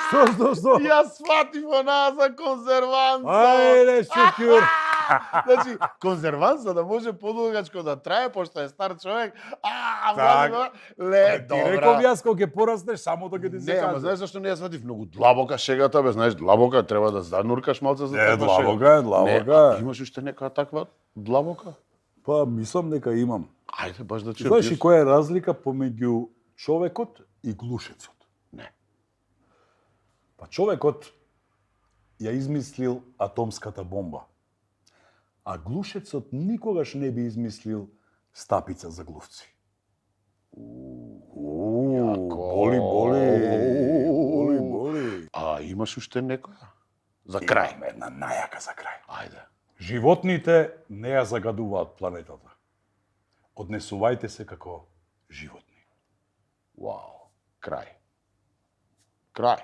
Што? Јас сватив онаа за конзерванса. Ајде, шукјур. Значи, конзерванса да може подолгачко да трае, пошто е стар човек. Так. Ле, Ти реков добра. јас кога ќе пораснеш, само да ќе ти Не, се ама кажа. знаеш зашто не ја сватив? Многу длабока шегата, бе, знаеш, длабока, треба да зануркаш малце за Не, таква шега. длабока е, длабока е. Не, имаш уште нека таква длабока? Па, мислам дека имам. Ајде, баш да чуем. Знаеш и која е разлика помеѓу човекот и глушецот? Не. Па човекот ја измислил атомската бомба. А глушецот никогаш не би измислил стапица за глувци. Боли. А имаш уште некоја? За крај. Имам една најака за крај. Ајде. Животните не ја загадуваат планетата. Однесувајте се како животни. Вау. Крај. Крај.